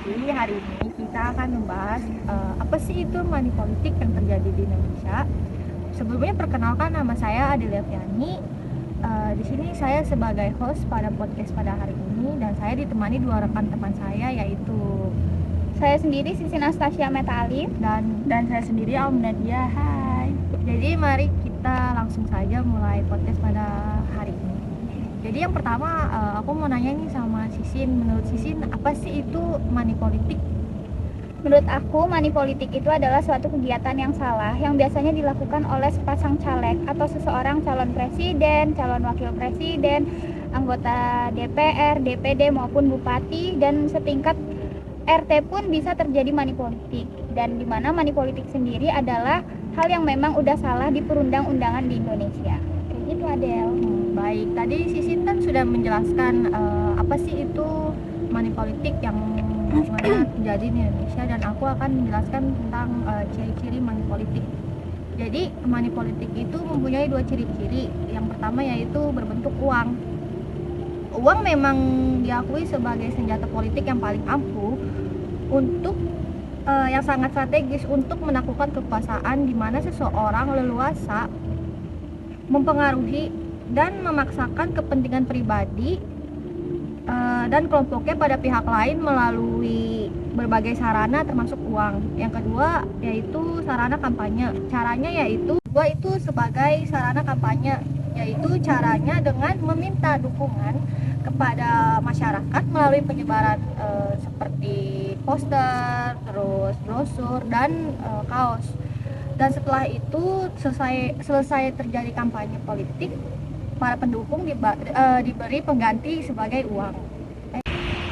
Jadi hari ini kita akan membahas apa sih itu money politik yang terjadi di Indonesia. Sebelumnya perkenalkan, nama saya Adelia Fiani. Di sini saya sebagai host pada podcast pada hari ini, dan saya ditemani dua rekan teman saya, yaitu saya sendiri Sisi Nastasia Meta Alif dan saya sendiri Om Nadia. Hai. Jadi mari kita langsung saja mulai podcast pada hari ini. Jadi yang pertama aku mau nanya nih sama Sisin, menurut Sisin apa sih itu money politik? Menurut aku, money politik itu adalah suatu kegiatan yang salah yang biasanya dilakukan oleh sepasang caleg atau seseorang calon presiden, calon wakil presiden, anggota DPR, DPD maupun bupati, dan setingkat RT pun bisa terjadi money politik. Dan di mana money politik sendiri adalah hal yang memang udah salah di perundang-undangan di Indonesia. Kayak gitu, Adel. Baik, tadi Sisin kan sudah menjelaskan apa sih itu money politik yang dimana terjadi di Indonesia, dan aku akan menjelaskan tentang ciri-ciri money politik. Jadi money politik itu mempunyai dua ciri-ciri. Yang pertama yaitu berbentuk uang. Uang memang diakui sebagai senjata politik yang paling ampuh untuk yang sangat strategis untuk menaklukkan kekuasaan, di mana seseorang leluasa mempengaruhi dan memaksakan kepentingan pribadi dan kelompoknya pada pihak lain melalui berbagai sarana termasuk uang. Yang kedua yaitu sarana kampanye. Caranya yaitu itu sebagai sarana kampanye, yaitu caranya dengan meminta dukungan kepada masyarakat melalui penyebaran seperti poster, terus brosur dan kaos. Dan setelah itu selesai terjadi kampanye politik, para pendukung diberi pengganti sebagai uang.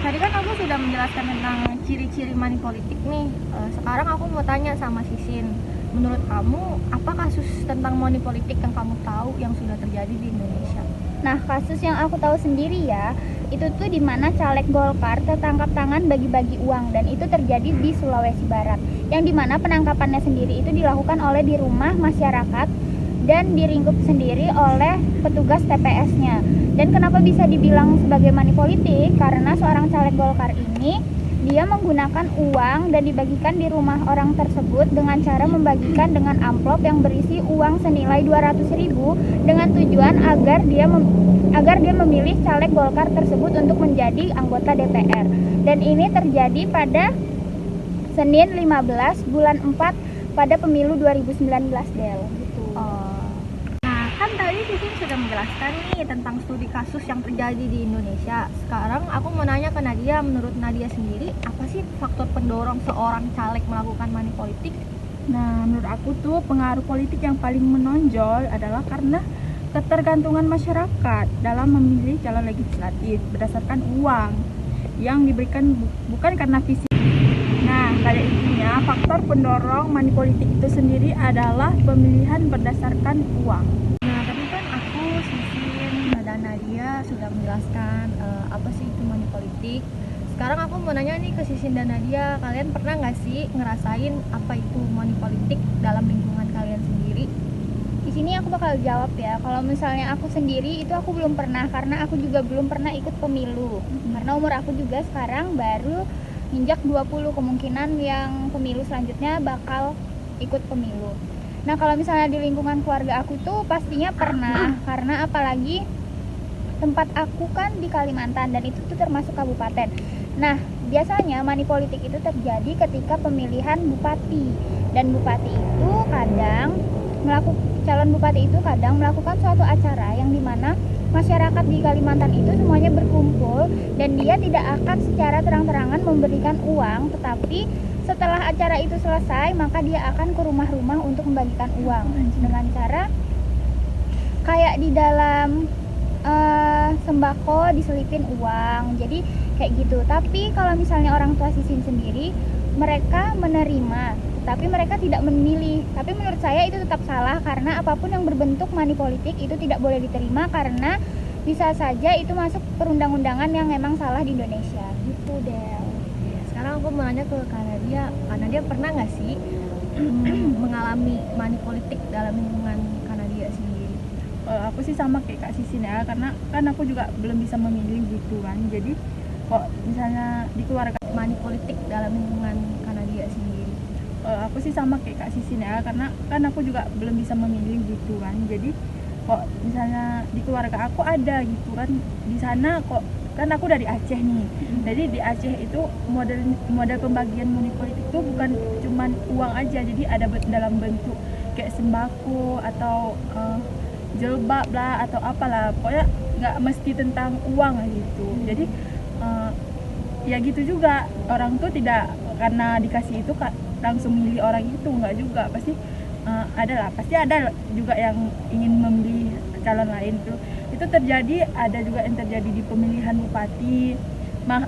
Tadi kan aku sudah menjelaskan tentang ciri-ciri money politik nih. Sekarang aku mau tanya sama Sisin, menurut kamu apa kasus tentang money politik yang kamu tahu yang sudah terjadi di Indonesia? Nah, kasus yang aku tahu sendiri ya, itu tuh dimana caleg Golkar tertangkap tangan bagi-bagi uang, dan itu terjadi di Sulawesi Barat, yang dimana penangkapannya sendiri itu dilakukan oleh di rumah masyarakat dan diringkup sendiri oleh petugas TPS-nya. Dan kenapa bisa dibilang sebagai money politik? Karena seorang caleg Golkar ini dia menggunakan uang dan dibagikan di rumah orang tersebut dengan cara membagikan dengan amplop yang berisi uang senilai 200.000 dengan tujuan agar dia memilih caleg Golkar tersebut untuk menjadi anggota DPR. Dan ini terjadi pada Senin 15 bulan 4 pada pemilu 2019, Del. Nah, kan tadi Sisin sudah menjelaskan nih tentang studi kasus yang terjadi di Indonesia. Sekarang aku mau nanya ke Nadia, menurut Nadia sendiri apa sih faktor pendorong seorang caleg melakukan money politik? Nah, menurut aku tuh pengaruh politik yang paling menonjol adalah karena ketergantungan masyarakat dalam memilih calon legislatif berdasarkan uang yang diberikan bukan karena visi. Nah, pada intinya faktor pendorong money politik itu sendiri adalah pemilihan berdasarkan uang. Nah, tadi kan aku, Sisin, dan Nadia sudah menjelaskan apa sih itu money politik. Sekarang aku mau nanya nih ke Sisin dan Nadia, kalian pernah nggak sih ngerasain apa itu money politik dalam lingkungan kalian sendiri? Di sini aku bakal jawab ya. Kalau misalnya aku sendiri itu aku belum pernah, karena aku juga belum pernah ikut pemilu. Karena umur aku juga sekarang baru injak 20, kemungkinan yang pemilu selanjutnya bakal ikut pemilu. Nah, kalau misalnya di lingkungan keluarga aku tuh pastinya pernah, karena apalagi tempat aku kan di Kalimantan dan itu tuh termasuk kabupaten. Nah, biasanya money politik itu terjadi ketika pemilihan bupati, dan bupati itu calon bupati itu kadang melakukan suatu acara yang dimana masyarakat di Kalimantan itu semuanya berkumpul, dan dia tidak akan secara terang-terangan memberikan uang, tetapi setelah acara itu selesai maka dia akan ke rumah-rumah untuk membagikan uang dengan cara kayak di dalam sembako diselipin uang, jadi kayak gitu. Tapi kalau misalnya orang tua Sisin sendiri, mereka menerima, tapi mereka tidak memilih. Tapi menurut saya itu tetap salah, karena apapun yang berbentuk money politik itu tidak boleh diterima, karena bisa saja itu masuk perundang-undangan yang memang salah di Indonesia. Gitu, Del. Sekarang aku mau nanya ke Kak Nadia, pernah nggak sih mengalami money politik dalam lingkungan Kak Nadia sendiri? Aku sih sama kayak Kak Sisin ya, karena kan aku juga belum bisa memilih gitu kan. Jadi kok misalnya di keluarga money politik dalam lingkungan Kanadia sendiri? Aku sih sama kayak Kak Sisin ya, karena kan aku juga belum bisa memilih gitu kan. Jadi kok misalnya di keluarga aku ada gitu kan, di sana kok kan aku dari Aceh nih. Jadi di Aceh itu model pembagian money politik itu bukan cuman uang aja, jadi ada dalam bentuk kayak sembako atau jilbab lah atau apalah, pokoknya nggak mesti tentang uang gitu. Jadi ya gitu juga, orang tuh tidak karena dikasih itu langsung milih orang itu, nggak juga, pasti pasti ada juga yang ingin memilih calon lain tuh. Itu terjadi, ada juga yang terjadi di pemilihan bupati,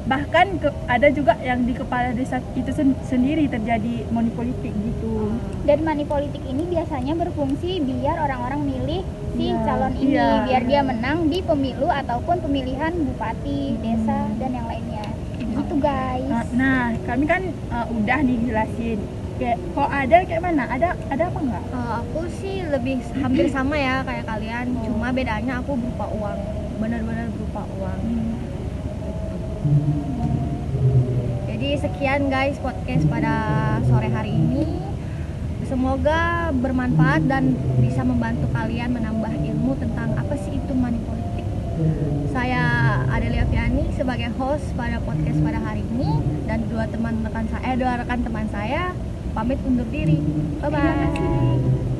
bahkan ada juga yang di kepala desa itu sendiri terjadi money politik gitu. Dan money politik ini biasanya berfungsi biar orang-orang milih si Iya, calon ini, iya. biar dia menang di pemilu ataupun pemilihan bupati, desa, dan yang lainnya. Gitu guys. Nah, kami kan udah nih jelasin. Kayak kok ada kayak mana? Ada apa enggak? Aku sih lebih hampir sama ya kayak kalian, cuma bedanya aku berupa uang, benar-benar berupa uang. Jadi sekian guys podcast pada sore hari ini. Semoga bermanfaat dan bisa membantu kalian menambah ilmu tentang apa sih itu money politik. Saya Adelia Fiani sebagai host pada podcast pada hari ini, dan dua rekan teman saya pamit undur diri. Bye bye.